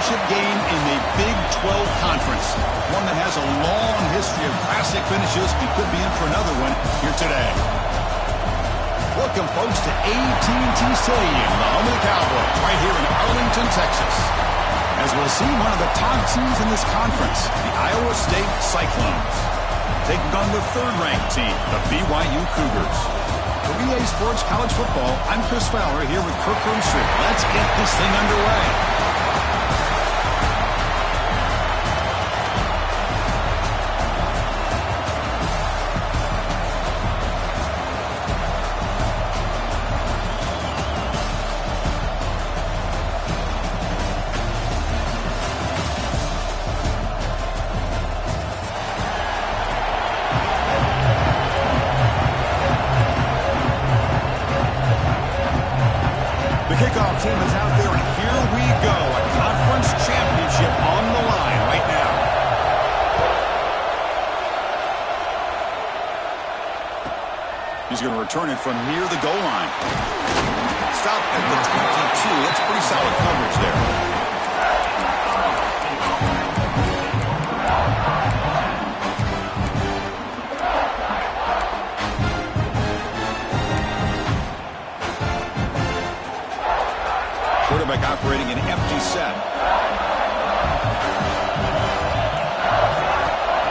championship game in the Big 12 Conference. One that has a long history of classic finishes and could be in for another one here today. Welcome, folks, to AT&T Stadium, the home of the Cowboys, right here in Arlington, Texas. As we'll see one of the top teams in this conference, the Iowa State Cyclones, taking on the third-ranked team, the BYU Cougars. For EA Sports College Football, I'm Chris Fowler here with Kirk Roomstree. Let's get this thing underway. Kickoff team is out there, and here we go. A conference championship on the line right now. He's going to return it from near the goal line. Stop at the 22. That's pretty solid coverage there. Quarterback operating an empty set.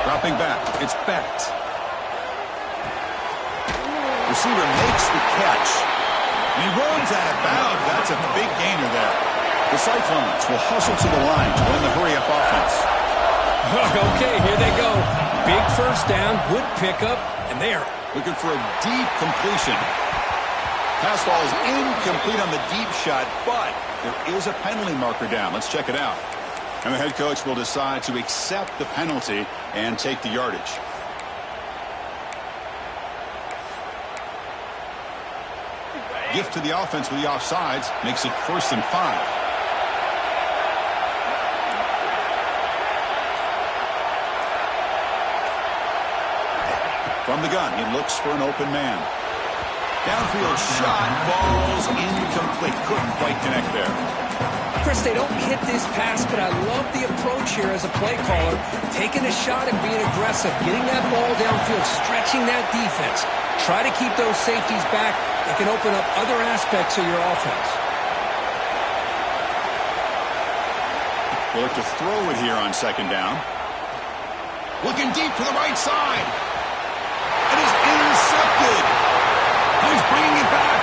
Dropping back. It's Becht. Receiver makes the catch. And he runs out of bounds. That's a big gainer there. The Cyclones will hustle to the line to run the hurry-up offense. Okay, here they go. Big first down, good pickup, and they are looking for a deep completion. Pass ball is incomplete on the deep shot, but there is a penalty marker down. Let's check it out. And the head coach will decide to accept the penalty and take the yardage. Gift to the offense with the offsides makes it 1st and 5. From the gun, he looks for an open man. Downfield shot, falls incomplete. Couldn't quite connect there. Chris, they don't hit this pass, but I love the approach here as a play caller. Taking a shot and being aggressive, getting that ball downfield, stretching that defense. Try to keep those safeties back. It can open up other aspects of your offense. They'll look to throw it here on 2nd down. Looking deep to the right side. It is intercepted. He's bringing it back.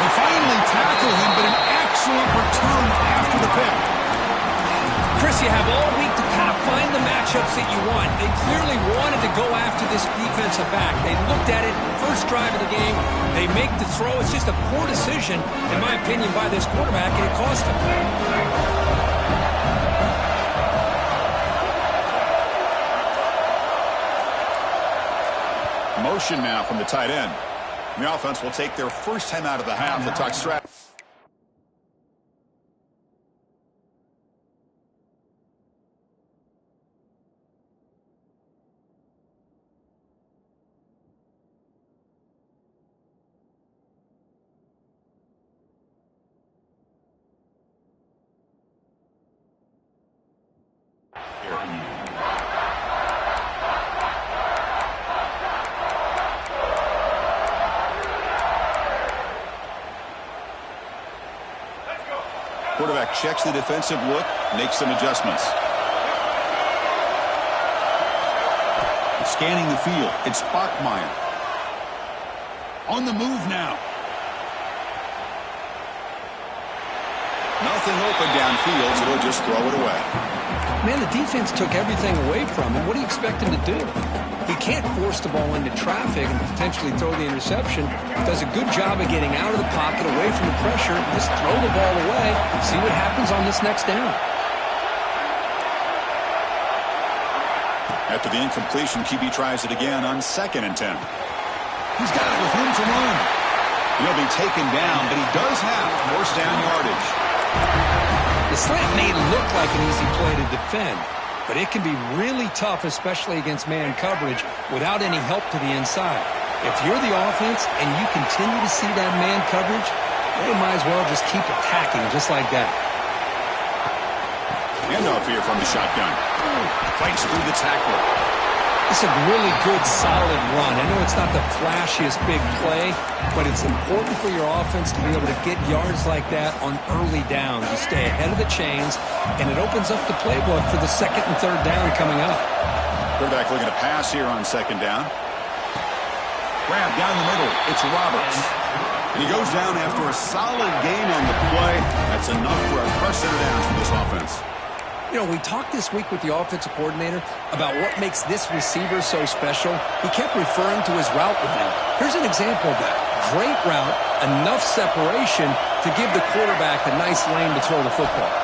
They finally tackle him, but an excellent return after the pick. Chris, you have all week to kind of find the matchups that you want. They clearly wanted to go after this defensive back. They looked at it, first drive of the game. They make the throw. It's just a poor decision, in my opinion, by this quarterback, and it cost him. Motion now from the tight end. The offense will take their first time out of the half. The tuck strap. Quarterback checks the defensive look, makes some adjustments. Scanning the field, it's Bachmeier. On the move now. Nothing open downfield, so they'll just throw it away. Man, the defense took everything away from him. What do you expect him to do? He can't force the ball into traffic and potentially throw the interception. Does a good job of getting out of the pocket, away from the pressure. Just throw the ball away. See what happens on this next down. After the incompletion, QB tries it again on 2nd and 10. He's got it with room to run. He'll be taken down, but he does have first down yardage. The slant may look like an easy play to defend, but it can be really tough, especially against man coverage, without any help to the inside. If you're the offense and you continue to see that man coverage, you might as well just keep attacking just like that. Handoff here from the shotgun. Fights through the tackle. It's a really good, solid run. I know it's not the flashiest big play, but it's important for your offense to be able to get yards like that on early downs. You stay ahead of the chains, and it opens up the playbook for the second and third down coming up. Quarterback looking to pass here on second down. Grab down the middle. It's Roberts. And he goes down after a solid gain on the play. That's enough for a fresh set of downs for this offense. You know, we talked this week with the offensive coordinator about what makes this receiver so special. He kept referring to his route running. Here's an example of that. Great route, enough separation to give the quarterback a nice lane to throw the football.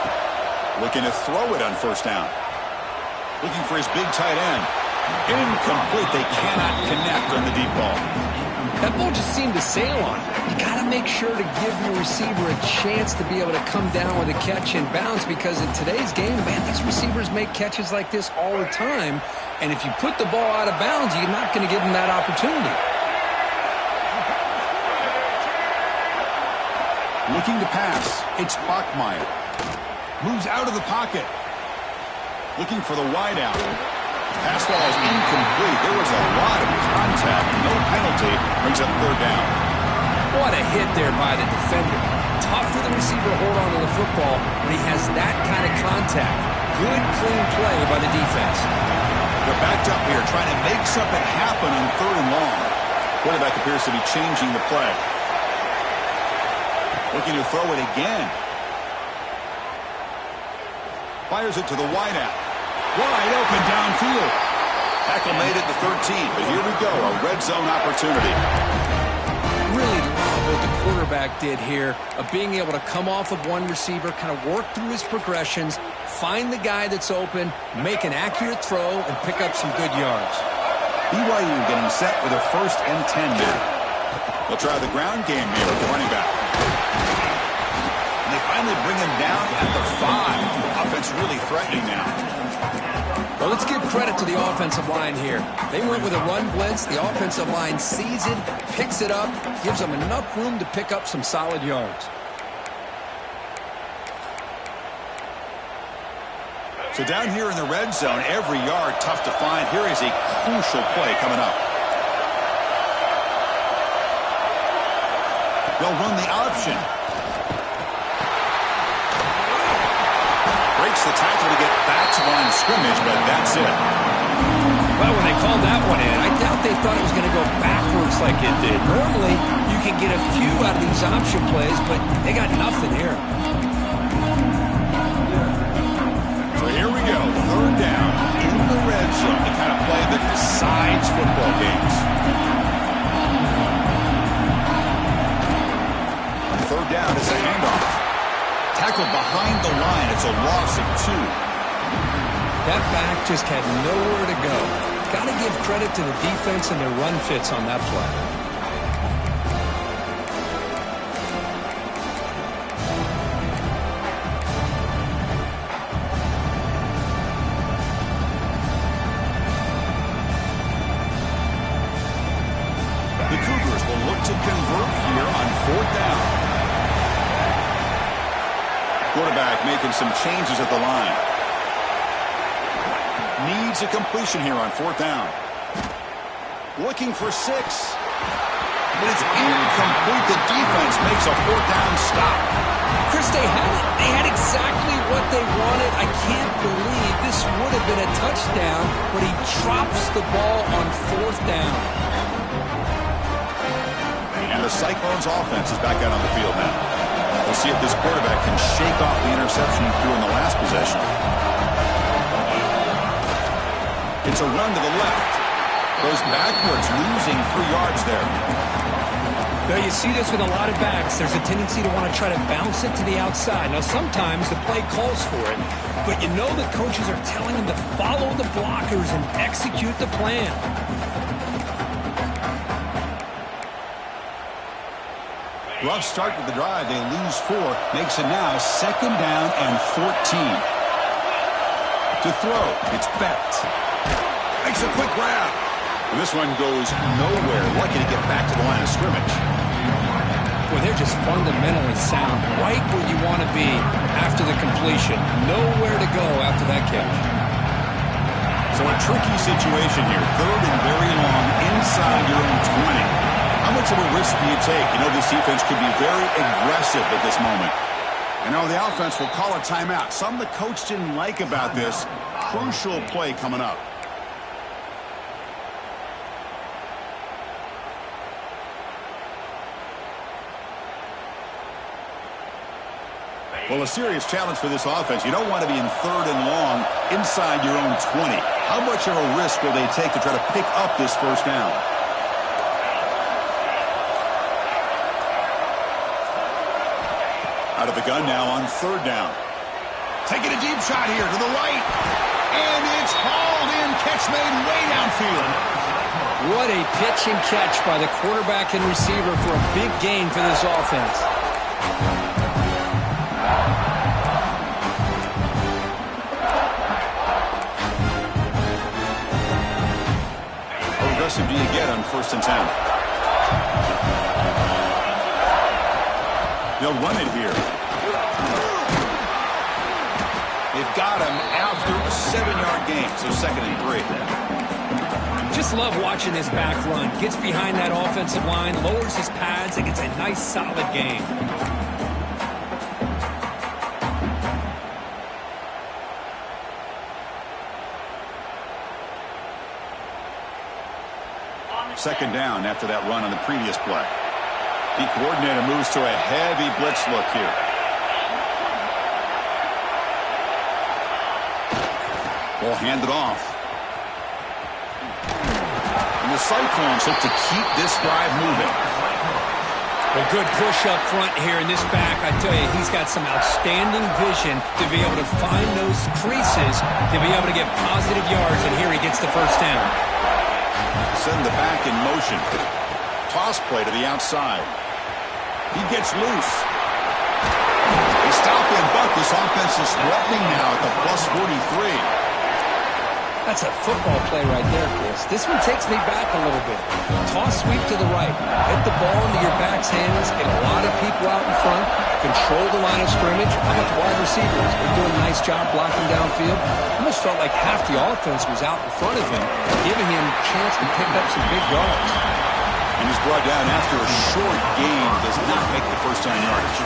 Looking to throw it on first down. Looking for his big tight end. Incomplete. They cannot connect on the deep ball. That ball just seemed to sail on him. You got to make sure to give your receiver a chance to be able to come down with a catch and bounce, because in today's game, man, these receivers make catches like this all the time. And if you put the ball out of bounds, you're not going to give them that opportunity. Looking to pass. It's Bachmeier. Moves out of the pocket. Looking for the wideout. Pass ball is incomplete. There was a lot of contact. No penalty. Brings up third down. What a hit there by the defender. Tough for the receiver to hold on to the football when he has that kind of contact. Good, clean play by the defense. They're backed up here trying to make something happen on third and long. Quarterback appears to be changing the play. Looking to throw it again. Fires it to the wideout. Wide open downfield. Tackle made it to 13, but here we go, a red zone opportunity. Really love what the quarterback did here of being able to come off of one receiver, kind of work through his progressions, find the guy that's open, make an accurate throw, and pick up some good yards. BYU getting set for their first and 10 now. They'll try the ground game here with the running back. And they finally bring him down at the 5. Offense really threatening now. Well, let's give credit to the offensive line here. They went with a run blitz. The offensive line sees it, picks it up, gives them enough room to pick up some solid yards. So down here in the red zone, every yard tough to find. Here is a crucial play coming up. They'll run the option. Breaks the tackle to get back to line of scrimmage, but that's it. Well, when they called that one in, I doubt they thought it was going to go backwards like it did. Normally, you can get a few out of these option plays, but they got nothing here. So here we go, third down in the red zone, the kind of play that decides football games. Third down is a handoff. Tackled behind the line. It's a loss of 2. That back just had nowhere to go. Got to give credit to the defense and their run fits on that play. The Cougars will look to convert here on fourth down. Quarterback making some changes at the line. Needs a completion here on fourth down. Looking for 6. But it's incomplete. The defense makes a fourth down stop. Chris, they had it. They had exactly what they wanted. I can't believe this would have been a touchdown, but he drops the ball on fourth down. And the Cyclones offense is back out on the field now. We'll see if this quarterback can shake off the interception he threw in the last possession. It's a run to the left. Goes backwards, losing 3 yards there. Now you see this with a lot of backs. There's a tendency to want to try to bounce it to the outside. Now sometimes the play calls for it, but you know the coaches are telling them to follow the blockers and execute the plan. Rough start to the drive. They lose 4. Makes it now second down and 14. To throw, it's Bett. Makes a quick grab. And this one goes nowhere. Lucky to get back to the line of scrimmage. Boy, they're just fundamentally sound, right where you want to be after the completion. Nowhere to go after that catch. So a tricky situation here. 3rd and very long inside your own 20. How much of a risk do you take? You know, this defense could be very aggressive at this moment. And now the offense will call a timeout. Something the coach didn't like about this. Crucial play coming up. Well, a serious challenge for this offense. You don't want to be in 3rd and long inside your own 20. How much of a risk will they take to try to pick up this first down? Out of the gun now on 3rd down. Taking a deep shot here to the right. And it's hauled in. Catch made way downfield. What a pitch and catch by the quarterback and receiver for a big gain for this offense. How aggressive do you get on 1st and 10? They'll run it here. They've got him after a 7-yard gain, so 2nd and 3. Just love watching this back run. Gets behind that offensive line, lowers his pads, and gets a nice solid gain. Second down after that run on the previous play. The coordinator moves to a heavy blitz look here. Ball handed off. And the Cyclones look to keep this drive moving. A good push up front here in this back. I tell you, he's got some outstanding vision to be able to find those creases to be able to get positive yards, and here he gets the first down. Send the back in motion. Toss play to the outside. He gets loose. They stop and buck. This offense is threatening now at the +43. That's a football play right there, Chris. This one takes me back a little bit. Toss sweep to the right. Hit the ball into your back's hands. Get a lot of people out in front. Control the line of scrimmage. How about the wide receivers? They're doing a nice job blocking downfield. Almost felt like half the offense was out in front of him, giving him a chance to pick up some big yards. And he's brought down after a short gain. Does not make the first down yardage.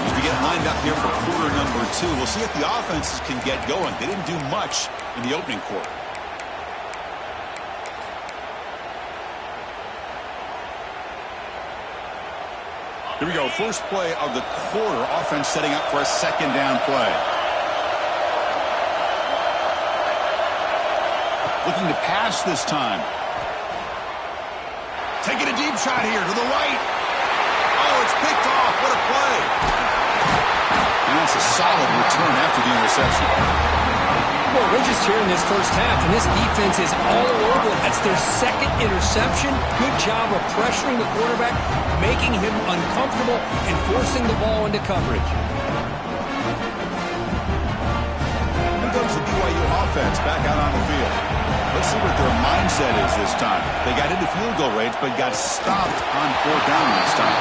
As we get lined up here for quarter number 2, we'll see if the offenses can get going. They didn't do much in the opening quarter. Here we go. First play of the quarter. Offense setting up for a 2nd down play. Looking to pass this time. Taking a deep shot here to the right. Oh, it's picked off. What a play. And that's a solid return after the interception. Well, we're just here in this first half, and this defense is all over it. That's their 2nd interception. Good job of pressuring the quarterback, making him uncomfortable, and forcing the ball into coverage. Here comes the BYU offense back out on the field. Let's see what their mindset is this time. They got into field goal range, but got stopped on 4th down last time.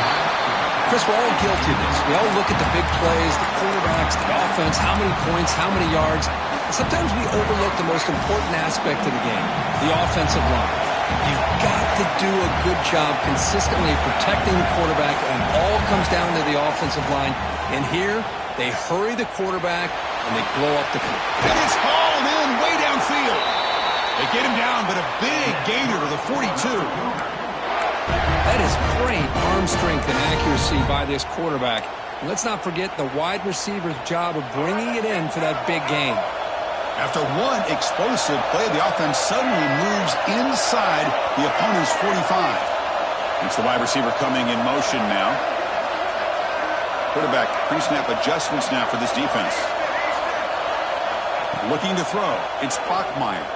Chris, we're all guilty of this. We all look at the big plays, the quarterbacks, the offense, how many points, how many yards. And sometimes we overlook the most important aspect of the game, the offensive line. You've got to do a good job consistently protecting the quarterback, and it all comes down to the offensive line. And here, they hurry the quarterback, and they blow up the field. And it's hauled in way downfield. They get him down, but a big gainer to the 42. That is great arm strength and accuracy by this quarterback. And let's not forget the wide receiver's job of bringing it in for that big gain. After one explosive play, the offense suddenly moves inside the opponent's 45. It's the wide receiver coming in motion now. Quarterback pre-snap adjustments now for this defense. Looking to throw. It's Bachmeier.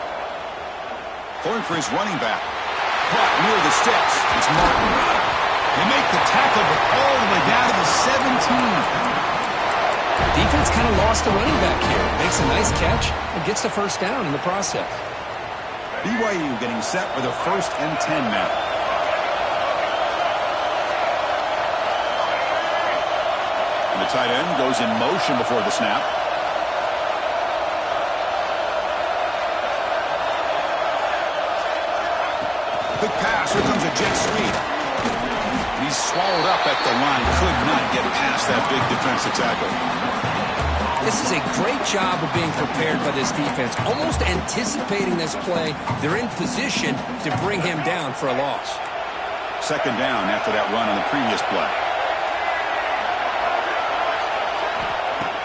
Going for his running back. Caught near the sticks. It's Martin. They make the tackle, but all the way down to the 17. Defense kind of lost the running back here. Makes a nice catch and gets the first down in the process. BYU getting set for the 1st and 10 now. And the tight end goes in motion before the snap. Big pass. Here comes a jet sweep. He's swallowed up at the line. Could not get past that big defensive tackle. This is a great job of being prepared by this defense. Almost anticipating this play. They're in position to bring him down for a loss. Second down after that run on the previous play.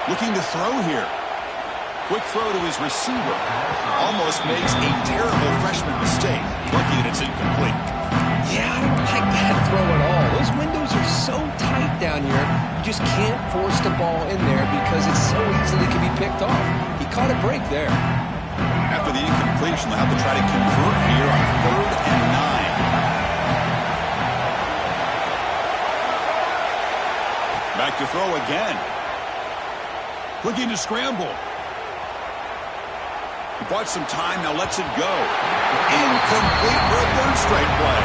Looking to throw here. Quick throw to his receiver. Almost makes a terrible freshman mistake. Lucky that it's incomplete. Yeah, I don't like that throw at all. Those windows are so tight down here. You just can't force the ball in there because it so easily can be picked off. He caught a break there. After the incompletion, they'll have to try to convert here on 3rd and 9. Back to throw again. Looking to scramble. He bought some time, now lets it go. Incomplete for a 3rd straight play.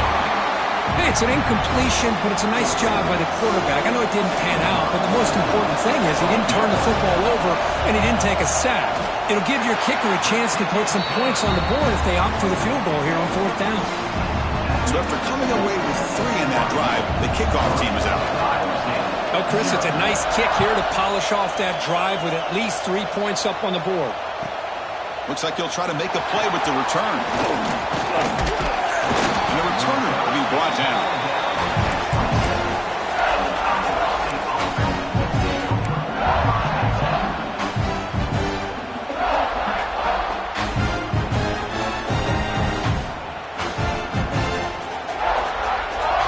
Hey, it's an incompletion, but it's a nice job by the quarterback. I know it didn't pan out, but the most important thing is he didn't turn the football over and he didn't take a sack. It'll give your kicker a chance to put some points on the board if they opt for the field goal here on 4th down. So after coming away with 3 in that drive, the kickoff team is out. Oh, Chris, it's a nice kick here to polish off that drive with at least 3 points up on the board. Looks like he'll try to make a play with the return. And the returner will be brought down.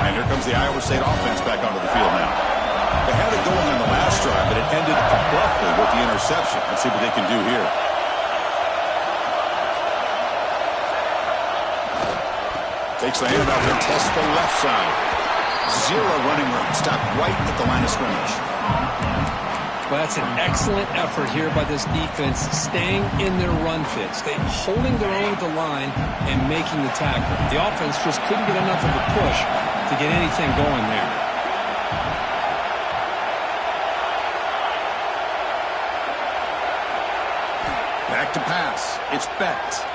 And here comes the Iowa State offense back onto the field now. They had it going on the last drive, but it ended abruptly with the interception. Let's see what they can do here. Takes the handoff and tests the left side. 0 running room. Stopped right at the line of scrimmage. Well, that's an excellent effort here by this defense, staying in their run fits. They're holding their own at the line and making the tackle. The offense just couldn't get enough of a push to get anything going there. Back to pass. It's Bett.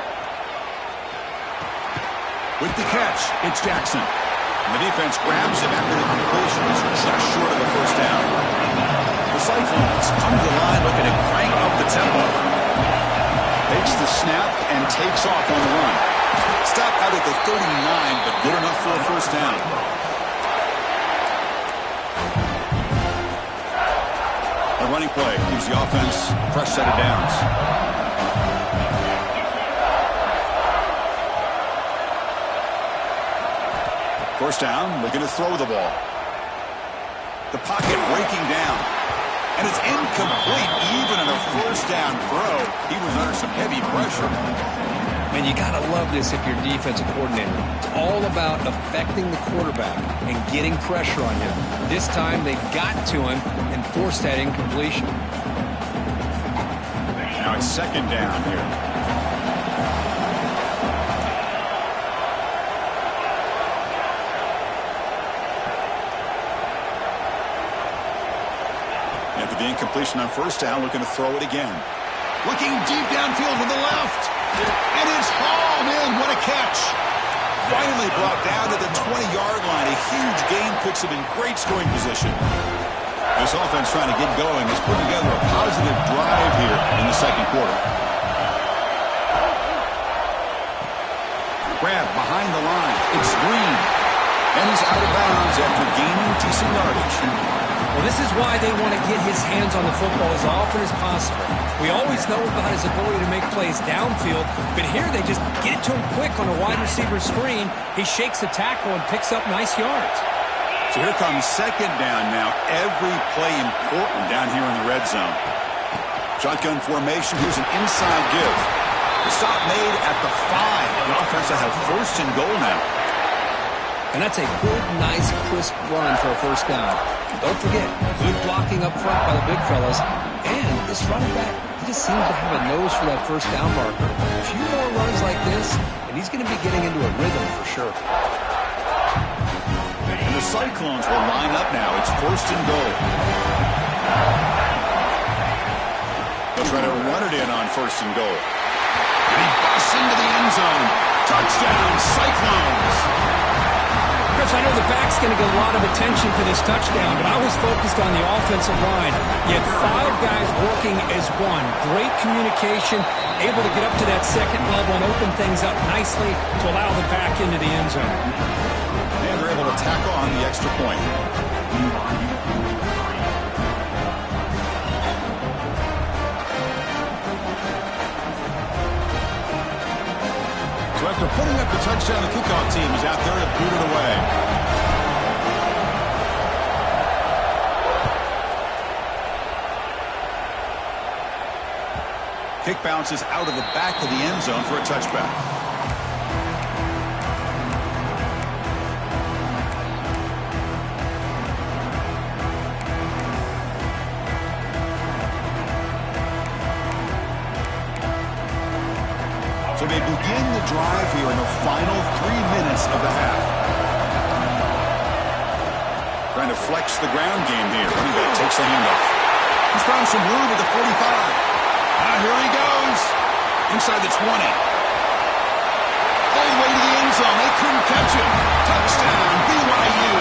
With the catch, it's Jackson. And the defense grabs him after the completion. He's just short of the 1st down. The Cyclones come to the line looking to crank up the tempo. Takes the snap and takes off on the run. Stopped out at the 39, but good enough for a 1st down. The running play gives the offense a fresh set of downs. First down, looking to throw the ball. The pocket breaking down. And it's incomplete even in a 1st down throw. He was under some heavy pressure. Man, you got to love this if you're defensive coordinator. It's all about affecting the quarterback and getting pressure on him. This time they got to him and forced that incompletion. Now it's 2nd down here. After the incompletion on 1st down, looking to throw it again. Looking deep downfield to the left. And it's hauled in. What a catch. Finally brought down to the 20-yard line. A huge gain puts him in great scoring position. This offense trying to get going is putting together a positive drive here in the 2nd quarter. Grab behind the line. It's Green. And he's out of bounds after gaining decent yardage. Well, this is why they want to get his hands on the football as often as possible. We always know about his ability to make plays downfield, but here they just get it to him quick on a wide receiver screen. He shakes the tackle and picks up nice yards. So here comes 2nd down now. Every play important down here in the red zone. Shotgun formation. Here's an inside give. The stop made at the 5. The offense will have 1st and goal now. And that's a good, nice, crisp run for a 1st down. Don't forget, good blocking up front by the big fellas. And this running back, he just seems to have a nose for that 1st down marker. A few more runs like this, and he's going to be getting into a rhythm for sure. And the Cyclones will line up now. It's 1st and goal. They'll try to run it in on 1st and goal. And he busts into the end zone. Touchdown, Cyclones. Chris, I know the back's going to get a lot of attention for this touchdown, but I was focused on the offensive line. You had 5 guys working as one. Great communication, able to get up to that second level and open things up nicely to allow the back into the end zone. And they're able to tackle on the extra point. So after putting up the touchdown, the kickoff team is out there to boot it away. Kick bounces out of the back of the end zone for a touchback. So they begin the drive here in the final 3 minutes of the half. Trying to flex the ground game here. Running back takes the handoff. He's found some room at the 45. Here he goes. Inside the 20. All the way to the end zone. They couldn't catch him. Touchdown, BYU.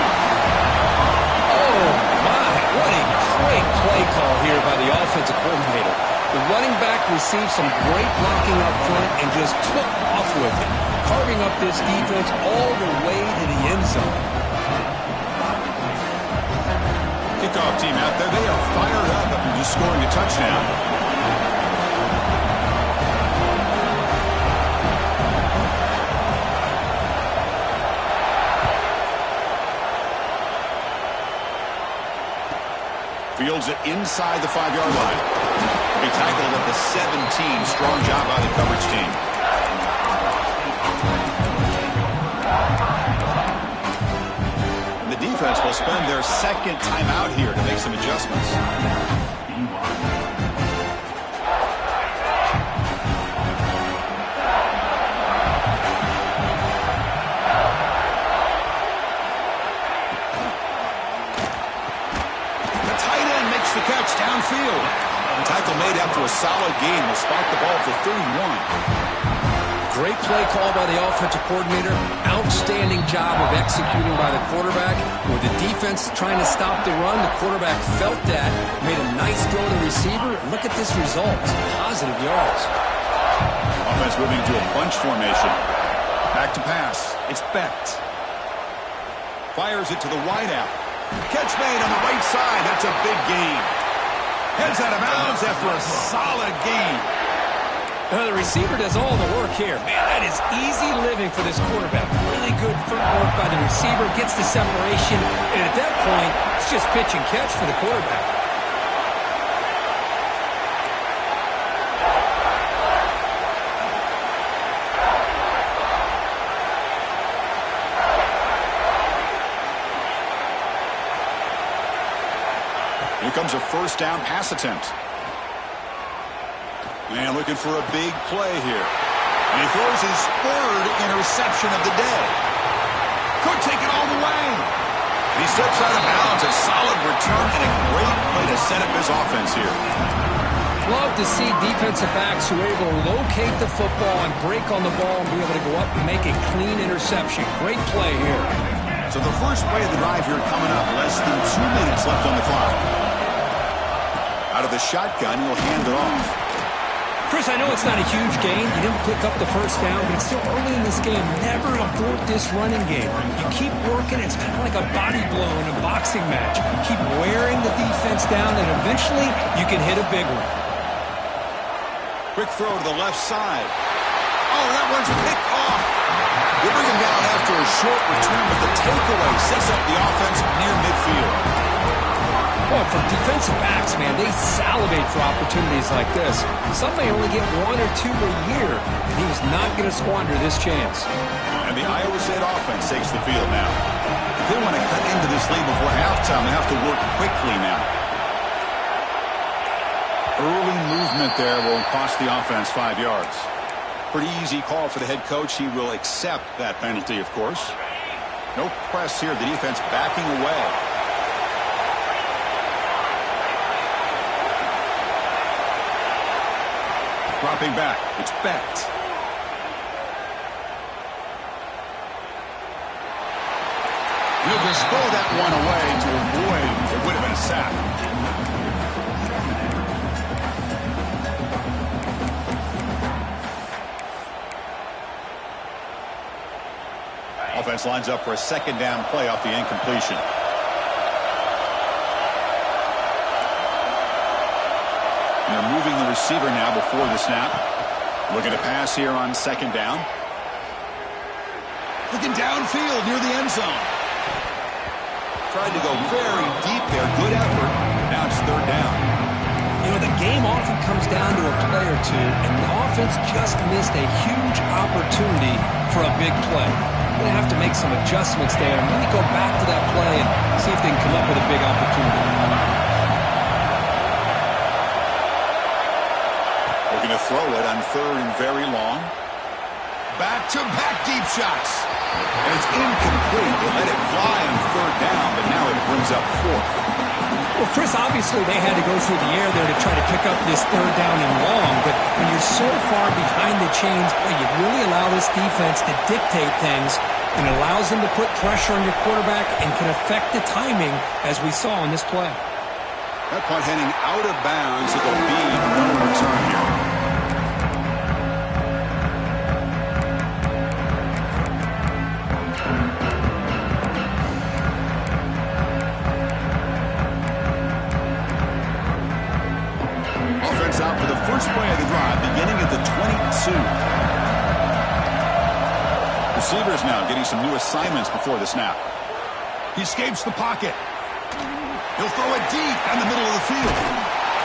Oh, my. What a great play call here by the offensive coordinator. The running back received some great blocking up front and just took off with it, carving up this defense all the way to the end zone. Kickoff team out there. They are fired up after just scoring a touchdown. Fields it inside the 5-yard line. He tackled at the 17. Strong job by the coverage team. And the defense will spend their second timeout here to make some adjustments. The catch downfield. The tackle made after a solid gain will spot the ball for 31. Great play call by the offensive coordinator. Outstanding job of executing by the quarterback. With the defense trying to stop the run, the quarterback felt that, made a nice throw to the receiver. Look at this result. Positive yards. Offense moving to a bunch formation. Back to pass. It's Becht. Fires it to the wideout. Catch made on the right side. That's a big gain. Heads out of bounds after a solid gain. The receiver does all the work here. Man, that is easy living for this quarterback. Really good footwork by the receiver. Gets the separation. And at that point, it's just pitch and catch for the quarterback. Here comes a first down pass attempt. And looking for a big play here. And he throws his 3rd interception of the day. Could take it all the way. And he steps out of bounds. A solid return and a great play to set up his offense here. Love to see defensive backs who are able to locate the football and break on the ball and be able to go up and make a clean interception. Great play here. So the first play of the drive here coming up. Less than 2 minutes left on the clock. Out of the shotgun, he'll hand it off. Chris, I know it's not a huge gain. You didn't pick up the first down, but it's still early in this game. Never abort this running game. You keep working. It's kind of like a body blow in a boxing match. You keep wearing the defense down, and eventually you can hit a big one. Quick throw to the left side. Oh, that one's picked off. They bring him down after a short return, but the takeaway sets up the offense near midfield. Well, for defensive backs, man, they salivate for opportunities like this. Some may only get 1 or 2 a year, and he was not going to squander this chance. And the Iowa State offense takes the field now. If they want to cut into this lead before halftime, they have to work quickly now. Early movement there will cost the offense 5 yards. Pretty easy call for the head coach. He will accept that penalty, of course. No press here. The defense backing away. Dropping back. It's Becht. He'll just throw that one away to avoid what would have been a sack. Offense lines up for a second down play off the incompletion. They're moving the receiver now before the snap. Looking to pass here on second down. Looking downfield near the end zone. Tried to go very deep there. Good effort. Now it's third down. You know, the game often comes down to a play or two, and the offense just missed a huge opportunity for a big play. They're going to have to make some adjustments there and maybe go back to that play and see if they can come up with a big opportunity. Looking to throw it on third and very long. Back-to-back deep shots. And it's incomplete. They let it fly on third down, but now it brings up fourth. Well, Chris, obviously they had to go through the air there to try to pick up this third down and long, but when you're so far behind the chains, boy, you really allow this defense to dictate things, and it allows them to put pressure on your quarterback and can affect the timing, as we saw in this play. That punt heading out of bounds. It'll be no return here. Out for the first play of the drive, beginning at the 22. Receivers now getting some new assignments before the snap. He escapes the pocket. He'll throw it deep in the middle of the field.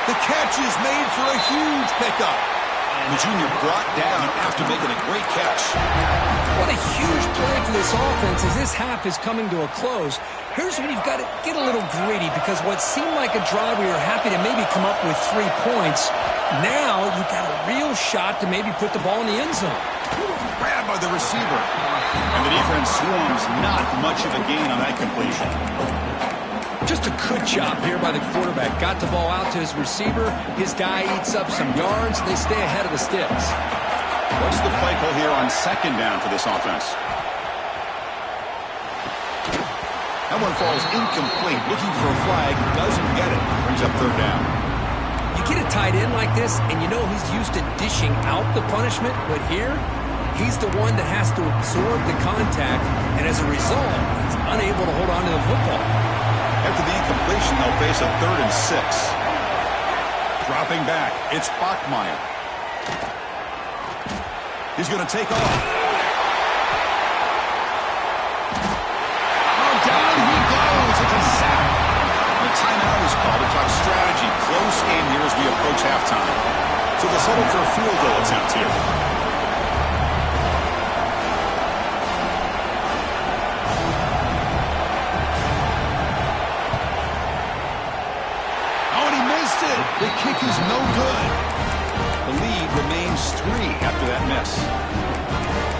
The catch is made for a huge pickup. The junior brought down after making a great catch. What a huge play for this offense as this half is coming to a close. Here's when you've got to get a little greedy, because what seemed like a drive we were happy to maybe come up with 3 points, now you've got a real shot to maybe put the ball in the end zone. Grabbed by the receiver. And the defense swarms, not much of a gain on that completion. Just a good job here by the quarterback. Got the ball out to his receiver. His guy eats up some yards. They stay ahead of the sticks. What's the play call here on second down for this offense? That one falls incomplete. Looking for a flag. Doesn't get it. Brings up third down. You get a tight end like this, and you know he's used to dishing out the punishment, but here, he's the one that has to absorb the contact, and as a result, he's unable to hold on to the football. After the incompletion, they'll face a 3rd and 6. Dropping back, it's Bachmeier. He's going to take off. Oh, down he goes. It's a sack. The timeout is called to talk strategy. Close game here as we approach halftime. So they'll settle for a field goal attempt here. The kick is no good. The lead remains 3 after that miss.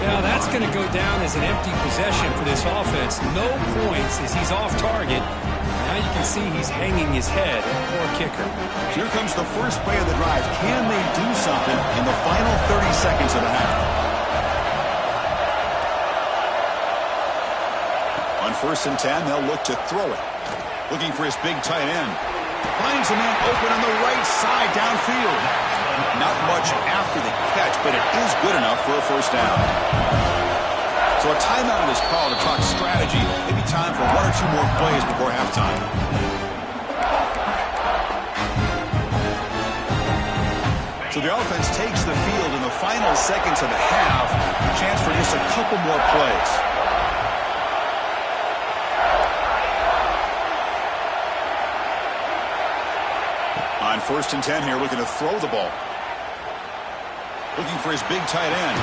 Now that's going to go down as an empty possession for this offense. No points as he's off target. Now you can see he's hanging his head. Poor kicker. Here comes the first play of the drive. Can they do something in the final 30 seconds of the half? On 1st and 10, they'll look to throw it. Looking for his big tight end. Finds a man open on the right side downfield. Not much after the catch, but it is good enough for a first down. So a timeout is called to talk strategy. Maybe time for 1 or 2 more plays before halftime. So the offense takes the field in the final seconds of the half. Chance for just a couple more plays. On 1st and 10 here, looking to throw the ball. Looking for his big tight end.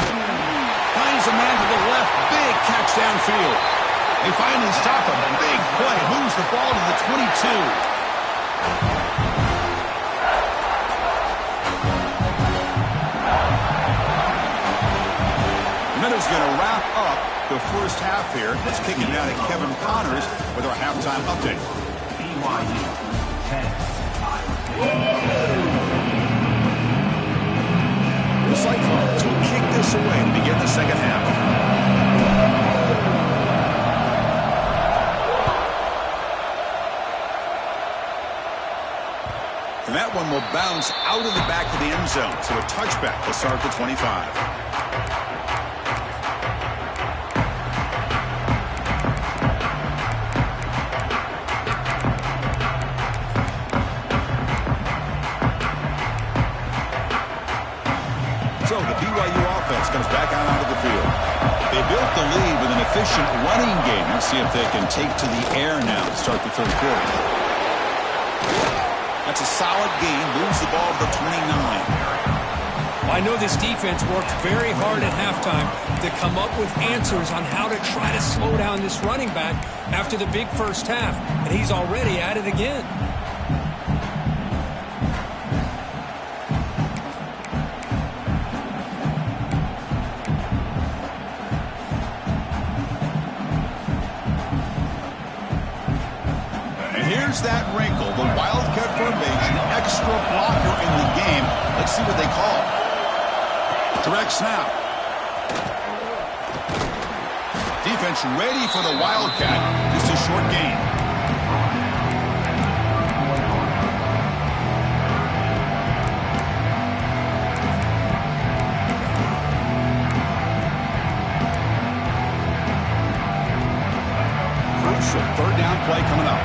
Finds a man to the left. Big catch downfield. They finally stop a big play. Moves the ball to the 22. And that is going to wrap up the first half here. Let's kick it down to Kevin Connors with our halftime update. BYU 10. Cyclones will kick this away to begin the second half. And that one will bounce out of the back of the end zone. So a touchback will start the 25. So the BYU offense comes back out onto the field. They built the lead with an efficient running game. Let's see if they can take to the air now to start the third quarter. That's a solid gain. Moves the ball to the 29. I know this defense worked very hard at halftime to come up with answers on how to try to slow down this running back after the big first half. And he's already at it again. Here's that wrinkle, the Wildcat formation, extra blocker in the game. Let's see what they call. Direct snap. Defense ready for the Wildcat. Just a short gain. Crucial third down play coming up.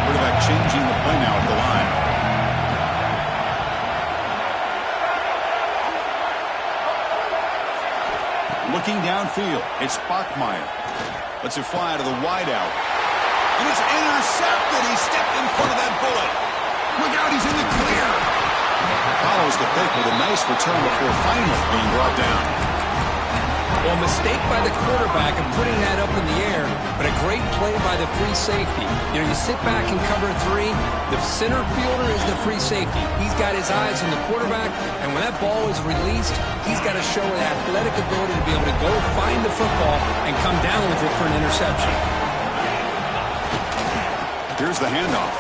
Quarterback changing the play now at the line. Looking downfield, it's Bachmeier. Lets it fly to the wideout. And it's intercepted. He stepped in front of that bullet. Look out, he's in the clear. Follows the pick with a nice return before finally being brought down. Well, a mistake by the quarterback of putting that up in the air, but a great play by the free safety. You know, you sit back and cover three. The center fielder is the free safety. He's got his eyes on the quarterback, and when that ball is released, he's got to show an athletic ability to be able to go find the football and come down with it for an interception. Here's the handoff.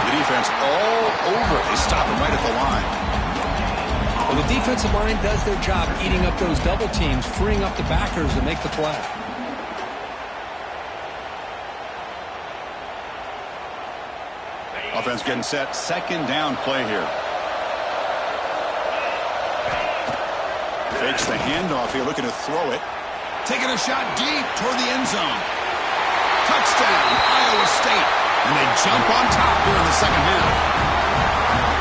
The defense all over. They stop him right at the line. Well, the defensive line does their job eating up those double teams, freeing up the backers to make the play. Offense getting set. Second down play here. Fakes the handoff here, looking to throw it. Taking a shot deep toward the end zone. Touchdown, Iowa State. And they jump on top here in the second half.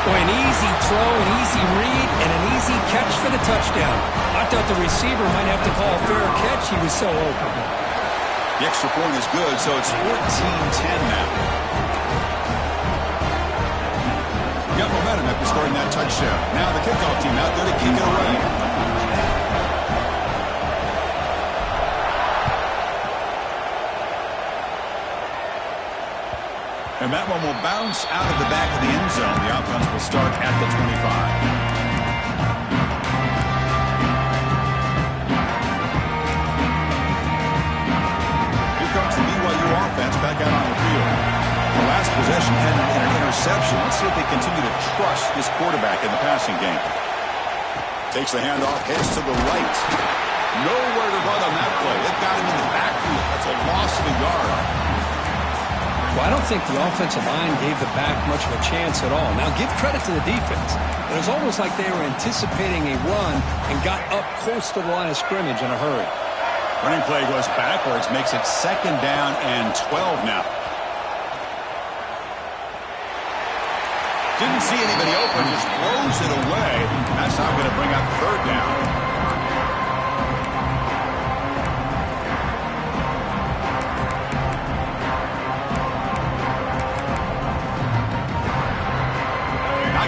Boy, an easy throw, an easy read, and an easy catch for the touchdown. I thought the receiver might have to call a fair catch. He was so open. The extra point is good, so it's 14-10 now. Got momentum after scoring that touchdown. Now the kickoff team out there to kick it away. And that one will bounce out of the back of the end zone. The offense will start at the 25. Here comes the BYU offense back out on the field. The last possession ended in an interception. Let's see if they continue to trust this quarterback in the passing game. Takes the handoff, heads to the right. Nowhere to run on that play. It got him in the backfield. That's a loss of a yard. Well, I don't think the offensive line gave the back much of a chance at all. Now, give credit to the defense. It was almost like they were anticipating a run and got up close to the line of scrimmage in a hurry. Running play goes backwards, makes it second down and 12 now. Didn't see anybody open, just throws it away. That's not going to bring up third down.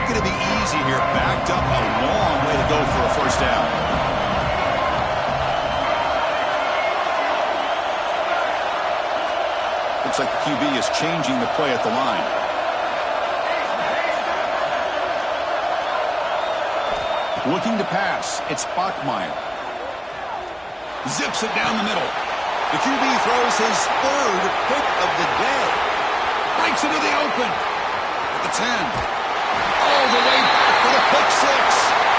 Going to be easy here. Backed up a long way to go for a first down. Looks like the QB is changing the play at the line. Looking to pass. It's Bachmeier. Zips it down the middle. The QB throws his third pick of the day. Breaks into the open at the 10. All the way back for the pick six.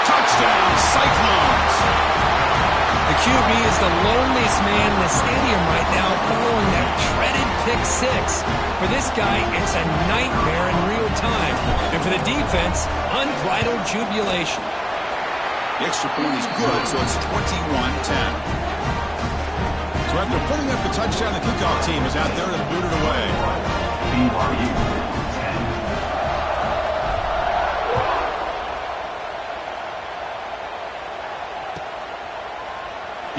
Touchdown, Cyclones. The QB is the loneliest man in the stadium right now following that dreaded pick six. For this guy, it's a nightmare in real time. And for the defense, unbridled jubilation. The extra point is good, so it's 21-10. So after putting up the touchdown, the kickoff team is out there to boot it away. BYU.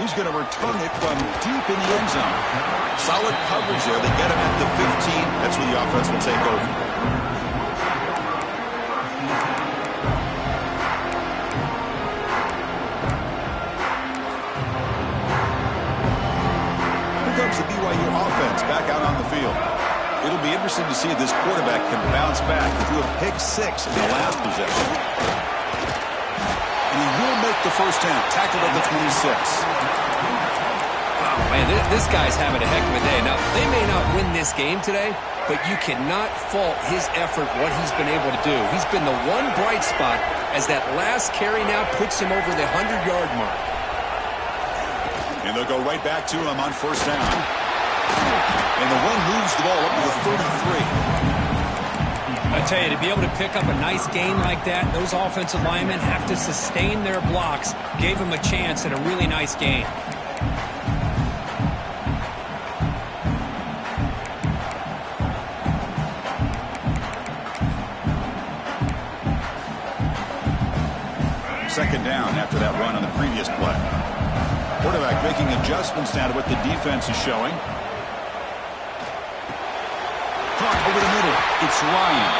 He's going to return it from deep in the end zone. Solid coverage there. They get him at the 15. That's where the offense will take over. Here comes the BYU offense back out on the field. It'll be interesting to see if this quarterback can bounce back. He threw a pick six in the last possession. And he will make the first down. Tackled at the 26. Wow, man, this guy's having a heck of a day. Now, they may not win this game today, but you cannot fault his effort, what he's been able to do. He's been the one bright spot as that last carry now puts him over the 100-yard mark. And they'll go right back to him on first down. And the one moves the ball up to the 33. I tell you, to be able to pick up a nice gain like that, those offensive linemen have to sustain their blocks. Gave him a chance at a really nice gain. Second down after that run on the previous play. Quarterback making adjustments now to what the defense is showing. Caught over the middle. It's Ryan.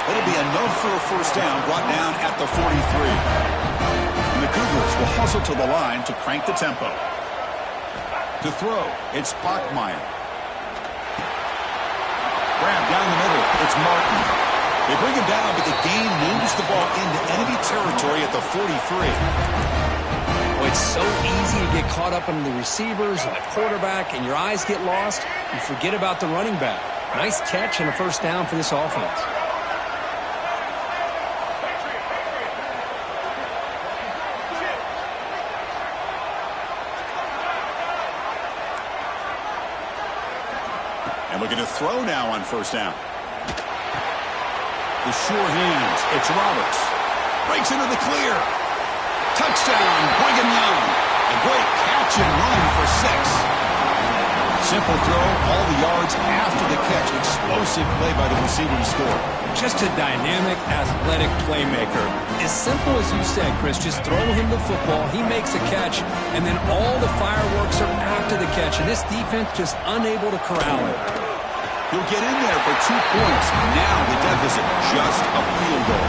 It'll be enough for a first down, brought down at the 43. And the Cougars will hustle to the line to crank the tempo. To throw, it's Bachmeier. Grab down the middle. It's Martin. They bring him down, but the gain moves the ball into enemy territory at the 43. Well, it's so easy to get caught up in the receivers and the quarterback, and your eyes get lost. You forget about the running back. Nice catch and a first down for this offense. And looking to throw now on first down. The sure hands. It's Roberts. Breaks into the clear. Touchdown, Brigham Young. A great catch and run for 6. Simple throw, all the yards after the catch. Explosive play by the receiver to score. Just a dynamic, athletic playmaker. As simple as you said, Chris, just throw him the football, he makes a catch, and then all the fireworks are after the catch, and this defense just unable to corral him. He'll get in there for 2 points. Now the deficit, just a field goal.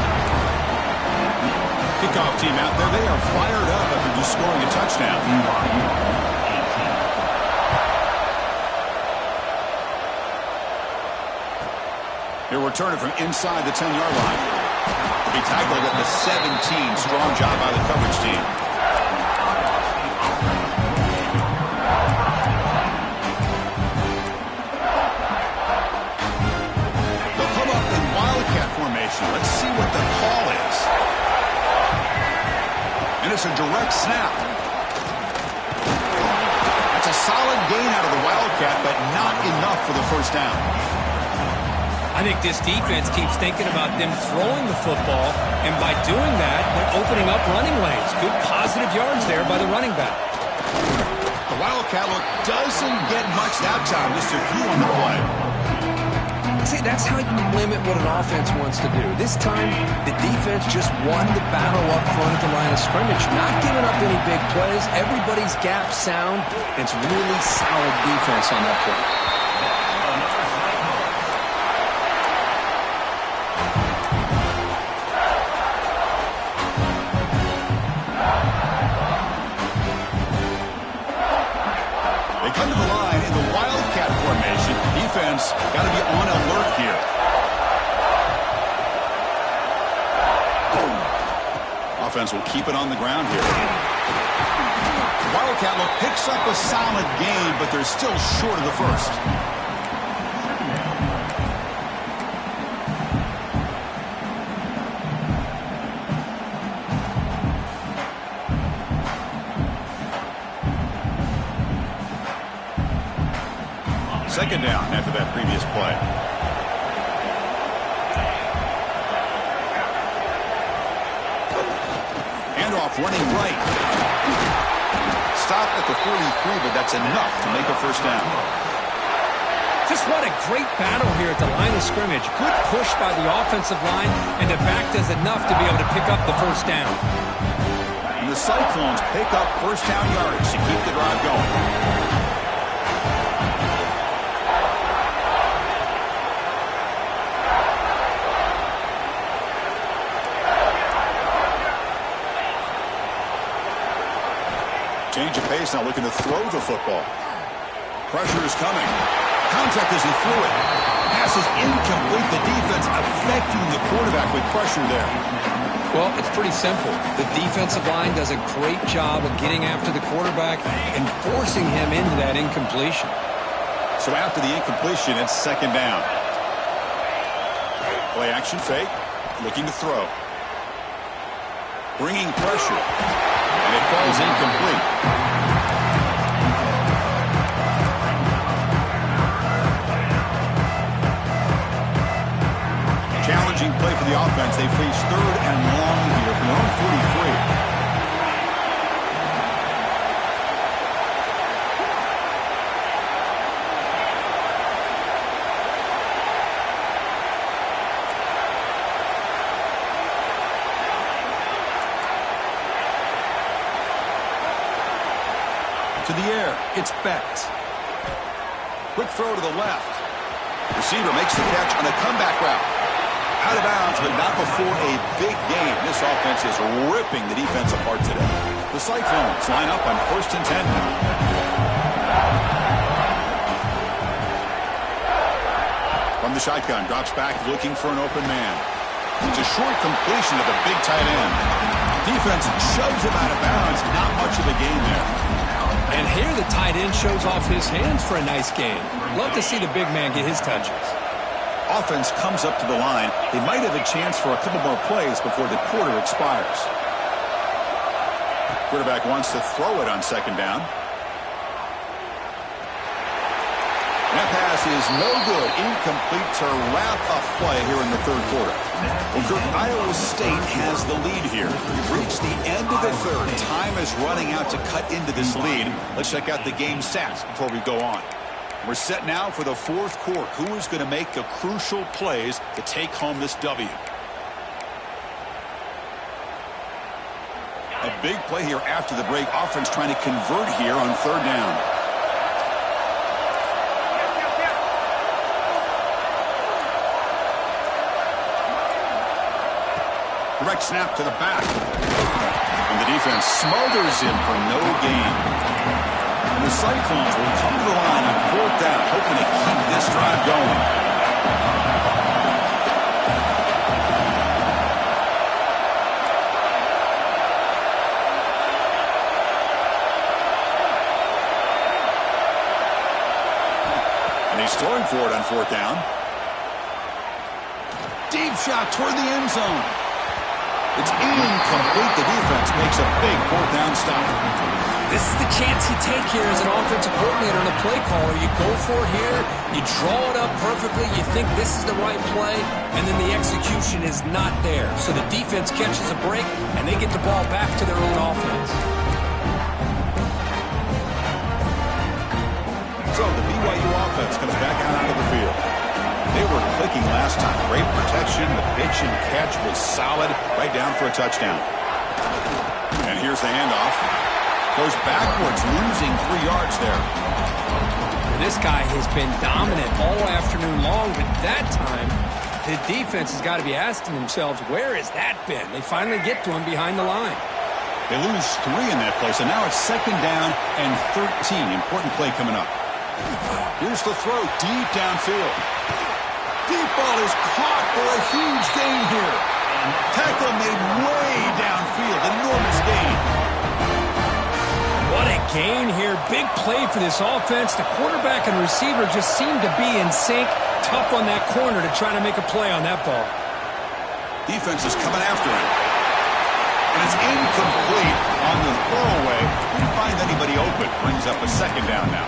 Kickoff team out there, they are fired up after just scoring a touchdown. He'll return it from inside the 10-yard line. He'll be tackled at the 17. Strong job by the coverage team. They'll come up in Wildcat formation. Let's see what the call is. And it's a direct snap. That's a solid gain out of the Wildcat, but not enough for the first down. I think this defense keeps thinking about them throwing the football, and by doing that, they're opening up running lanes. Good positive yards there by the running back. The Wildcat look doesn't get much that time, just a few on the play. See, that's how you limit what an offense wants to do. This time, the defense just won the battle up front at the line of scrimmage, not giving up any big plays. Everybody's gap sound. It's really solid defense on that play. Come to the line in the Wildcat formation. Defense got to be on alert here. Offense will keep it on the ground here. Wildcat look picks up a solid gain, but they're still short of the first. Second down after that previous play. Handoff running right. Stop at the 43, but that's enough to make a first down. Just what a great battle here at the line of scrimmage. Good push by the offensive line, and the back does enough to be able to pick up the first down. And the Cyclones pick up first down yards to keep the drive going. Change of pace, now looking to throw the football. Pressure is coming. Contact as he threw it. Pass is incomplete. The defense affecting the quarterback with pressure there. Well, it's pretty simple. The defensive line does a great job of getting after the quarterback and forcing him into that incompletion. So after the incompletion, it's second down. Play action fake. Looking to throw. Bringing pressure. And it falls incomplete. Challenging play for the offense. They face third and long here from their own 43. To the air, it's Beck. Quick throw to the left. Receiver makes the catch on a comeback route. Out of bounds, but not before a big game. This offense is ripping the defense apart today. The Cyclones line up on 1st and 10. From the shotgun, drops back looking for an open man. It's a short completion to the big tight end. Defense shoves him out of bounds. Not much of a gain there. And here the tight end shows off his hands for a nice gain. Love to see the big man get his touches. Offense comes up to the line. They might have a chance for a couple more plays before the quarter expires. Quarterback wants to throw it on second down. That pass is no good. Incomplete to wrap up play here in the third quarter. Well, Kirk, Iowa State has the lead here. We've reached the end of the third. Time is running out to cut into this lead. Let's check out the game stats before we go on. We're set now for the fourth quarter. Who is going to make the crucial plays to take home this W? A big play here after the break. Offense trying to convert here on third down. Direct snap to the back. And the defense smothers him for no gain. And the Cyclones will come to the line on fourth down, hoping to keep this drive going. And he's throwing for it on fourth down. Deep shot toward the end zone. It's incomplete. The defense makes a big fourth down stop. This is the chance you take here as an offensive coordinator and a play caller. You go for it here, you draw it up perfectly, you think this is the right play, and then the execution is not there. So the defense catches a break, and they get the ball back to their own offense. So the BYU offense comes back out onto the field. They were clicking last time. Great protection. The pitch and catch was solid. Right down for a touchdown. And here's the handoff. Goes backwards, losing 3 yards there. This guy has been dominant all afternoon long, but that time, the defense has got to be asking themselves, where has that been? They finally get to him behind the line. They lose 3 in that play, so now it's second down and 13. Important play coming up. Here's the throw, deep downfield. Deep ball is caught for a huge gain here. Tackle made way downfield, enormous gain. What a gain here. Big play for this offense. The quarterback and receiver just seem to be in sync. Tough on that corner to try to make a play on that ball. Defense is coming after him. And it's incomplete on the throwaway. Didn't find anybody open. Brings up a second down now.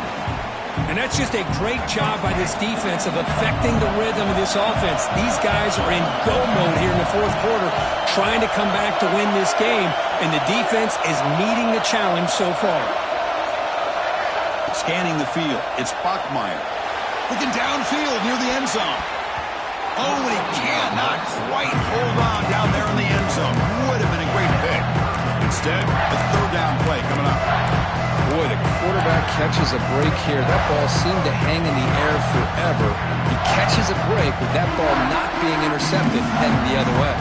And that's just a great job by this defense of affecting the rhythm of this offense. These guys are in go mode here in the fourth quarter, trying to come back to win this game, and the defense is meeting the challenge so far. Scanning the field, it's Bachmeier. Looking downfield near the end zone. Oh, and he cannot quite hold on down there in the end zone. Would have been a great pick. Instead, the third down play coming up. Boy, the quarterback catches a break here. That ball seemed to hang in the air forever. He catches a break with that ball not being intercepted, heading the other way.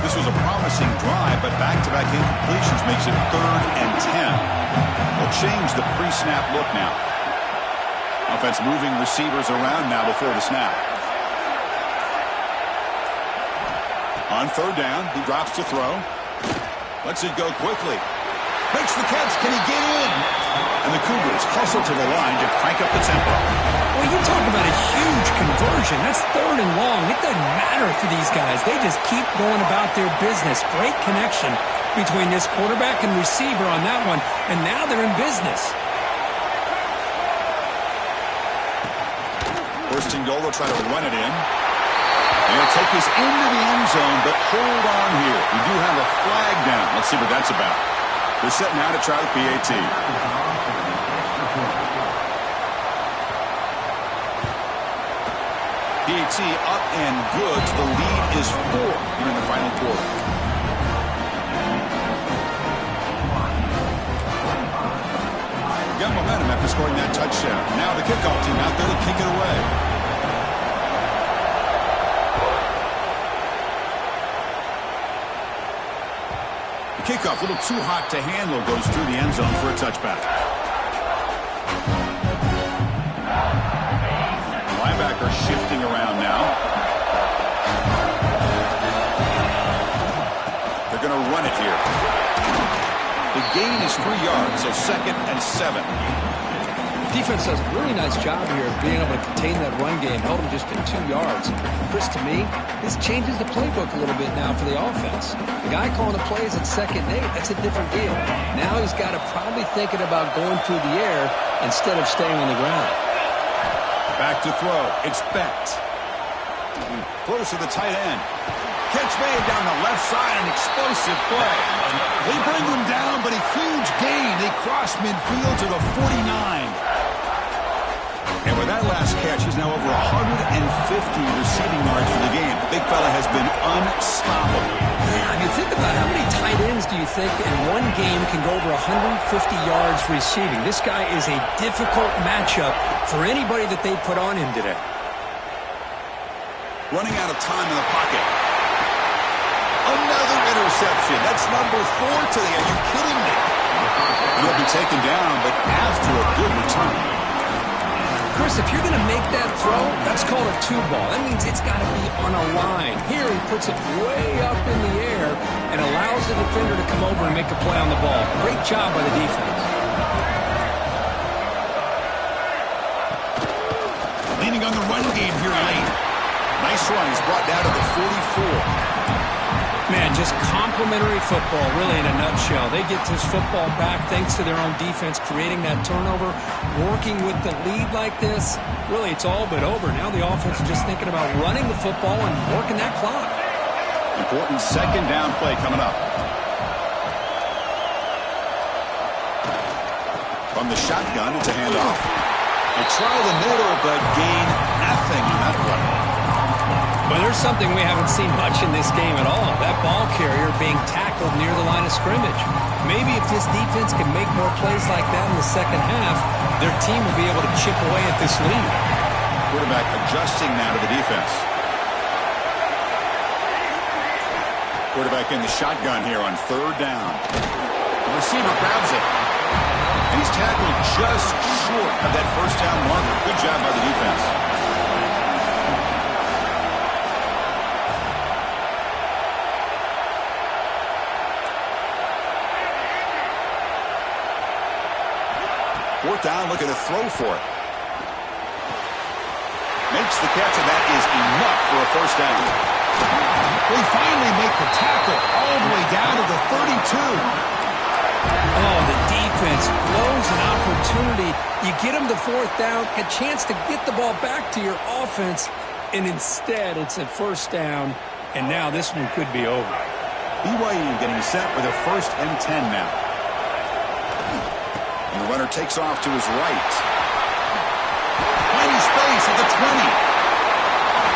This was a promising drive, but back-to-back incompletions makes it 3rd and 10. We'll change the pre-snap look now. Offense moving receivers around now before the snap. On 3rd down, he drops to throw. Lets it go quickly. Makes the catch. Can he get in? And the Cougars hustle to the line to crank up the tempo. Well, you talk about a huge conversion. That's 3rd and long. It doesn't matter for these guys. They just keep going about their business. Great connection between this quarterback and receiver on that one. And now they're in business. 1st and goal, they'll try to run it in. He'll take this into the end zone, but hold on here. We do have a flag down. Let's see what that's about. They're set now to try the PAT. PAT up and good. The lead is 4 here in the final quarter. Got momentum after scoring that touchdown. Now the kickoff team out there to kick it away. Kickoff, a little too hot to handle, goes through the end zone for a touchback. Linebacker shifting around now. They're going to run it here. The gain is 3 yards, so 2nd and 7. Defense does a really nice job here of being able to contain that run game. Held him just at 2 yards. Chris, to me, this changes the playbook a little bit now for the offense. The guy calling the plays at 2nd and 8, that's a different deal. Now he's got to probably thinking about going through the air instead of staying on the ground. Back to throw. It's Becht. Close to the tight end. Catch made down the left side, an explosive play. They bring him down, but a huge gain. They cross midfield to the 49. And with that last catch, he's now over 150 receiving yards for the game. The big fella has been unstoppable. Yeah, you think about how many tight ends do you think in one game can go over 150 yards receiving? This guy is a difficult matchup for anybody that they put on him today. Running out of time in the pocket. Another interception. That's number 4 today. Are you kidding me? He'll be taken down, but after a good return. Chris, if you're going to make that throw, that's called a 2-ball. That means it's got to be on a line. Here he puts it way up in the air and allows the defender to come over and make a play on the ball. Great job by the defense. Leaning on the run game here late. Nice run. He's brought down to the 44. Man, just complimentary football, really, in a nutshell. They get this football back thanks to their own defense, creating that turnover, working with the lead like this. Really, it's all but over. Now the offense is just thinking about running the football and working that clock. Important 2nd down play coming up. From the shotgun, it's a handoff. They try the middle, but gain nothing on that one. But there's something we haven't seen much in this game at all. That ball carrier being tackled near the line of scrimmage. Maybe if this defense can make more plays like that in the second half, their team will be able to chip away at this lead. Quarterback adjusting now to the defense. Quarterback in the shotgun here on 3rd down. The receiver grabs it. And he's tackled just short of that 1st down marker. Good job by the defense. Fourth down, looking to throw for it. Makes the catch, and that is enough for a 1st down. They finally make the tackle all the way down to the 32. Oh, the defense blows an opportunity. You get them the fourth down, a chance to get the ball back to your offense, and instead it's a first down, and now this one could be over. BYU getting set with a 1st and 10 now. And the runner takes off to his right. Plenty space at the 20.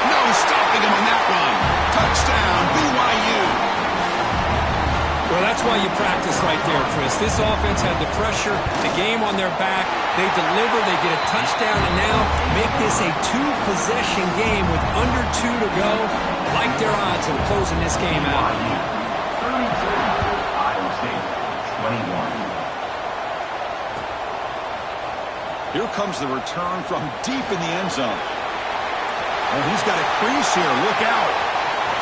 No stopping him on that run. Touchdown, BYU. Well, that's why you practice right there, Chris. This offense had the pressure, the game on their back. They deliver, they get a touchdown, and now make this a 2-possession game with under 2 to go. Like their odds of closing this game out. Iowa State, 21. Here comes the return from deep in the end zone. Oh, he's got a crease here. Look out.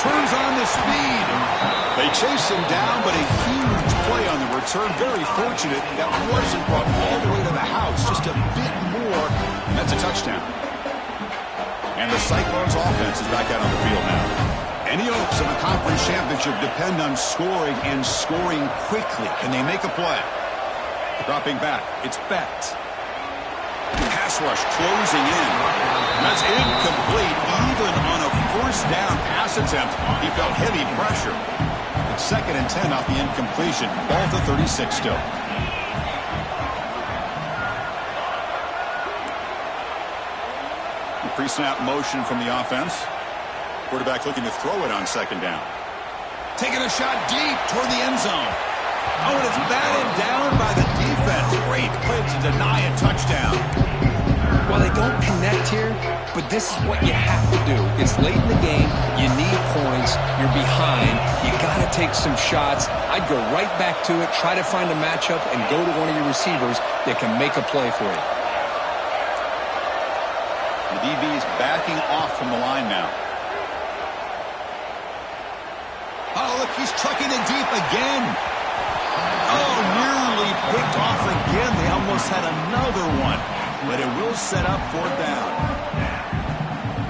Turns on the speed. They chase him down, but a huge play on the return. Very fortunate that wasn't brought all the way to the house. Just a bit more, and that's a touchdown. And the Cyclones offense is back out on the field now. Any hopes of a conference championship depend on scoring and scoring quickly. Can they make a play? Dropping back. It's Becht. Pass rush closing in. That's incomplete. Even on a 1st down pass attempt, he felt heavy pressure. It's 2nd and 10 off the incompletion. Ball to 36 still. The pre-snap motion from the offense. Quarterback looking to throw it on 2nd down. Taking a shot deep toward the end zone. Oh, and it's batted down by the defense. Great play to deny a touchdown. Well, they don't connect here, but this is what you have to do. It's late in the game. You need points. You're behind. You got to take some shots. I'd go right back to it, try to find a matchup, and go to one of your receivers that can make a play for you. The DB is backing off from the line now. Oh, look, he's trucking it deep again. Oh, nearly picked off again. They almost had another one. But it will set up 4th down.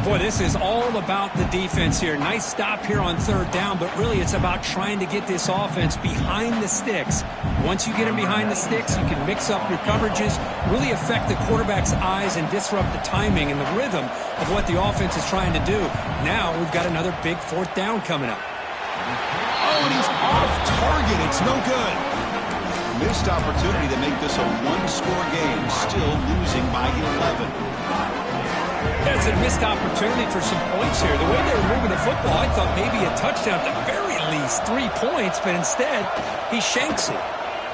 Boy, this is all about the defense here. Nice stop here on 3rd down, but really it's about trying to get this offense behind the sticks. Once you get them behind the sticks, you can mix up your coverages, really affect the quarterback's eyes and disrupt the timing and the rhythm of what the offense is trying to do. Now we've got another big 4th down coming up. Oh, and he's off target. It's no good. Missed opportunity to make this a 1-score game, still losing by 11. That's a missed opportunity for some points here. The way they were moving the football, I thought maybe a touchdown at the very least, 3 points, but instead he shanks it.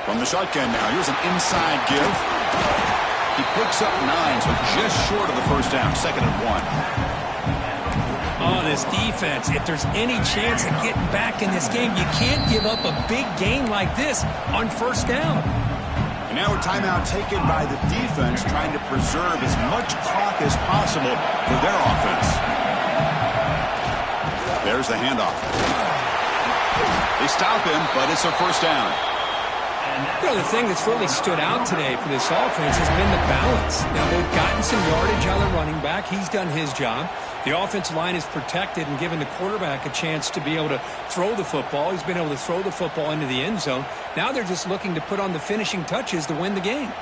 From the shotgun now, here's an inside give. He picks up 9, so just short of the 1st down, 2nd and 1. Oh, this defense, if there's any chance of getting back in this game, you can't give up a big game like this on 1st down. And now a timeout taken by the defense, trying to preserve as much clock as possible for their offense. There's the handoff. They stop him, but it's a 1st down. You know, the thing that's really stood out today for this offense has been the balance. Now, they've gotten some yardage out of the running back. He's done his job. The offensive line is protected and given the quarterback a chance to be able to throw the football. He's been able to throw the football into the end zone. Now they're just looking to put on the finishing touches to win the game.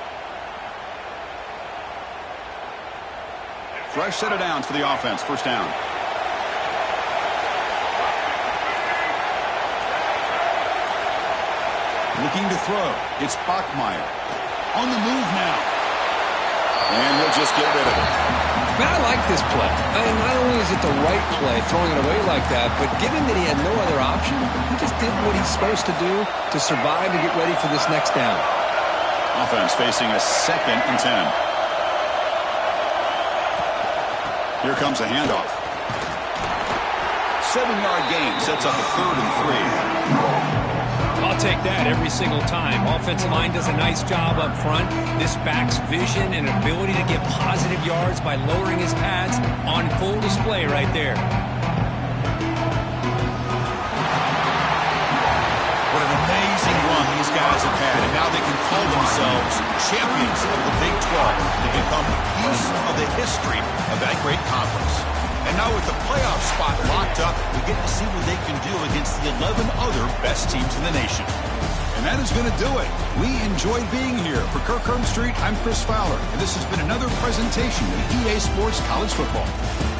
Fresh set of downs for the offense. 1st down. Looking to throw. It's Bachmeier. On the move now. And he'll just get rid of it. Man, I like this play. Not only is it the right play, throwing it away like that, but given that he had no other option, he just did what he's supposed to do to survive and get ready for this next down. Offense facing a 2nd and 10. Here comes a handoff. 7-yard gain sets up a 3rd and 3. I'll take that every single time. Offensive line does a nice job up front. This back's vision and ability to get positive yards by lowering his pads on full display right there. What an amazing run these guys have had, and now they can call themselves champions of the Big 12. They become a piece of the history of that great conference. And now with the playoff spot locked up, we get to see what they can do against the 11 other best teams in the nation. And that is going to do it. We enjoyed being here. For Kirk Street, I'm Chris Fowler, and this has been another presentation of EA Sports College Football.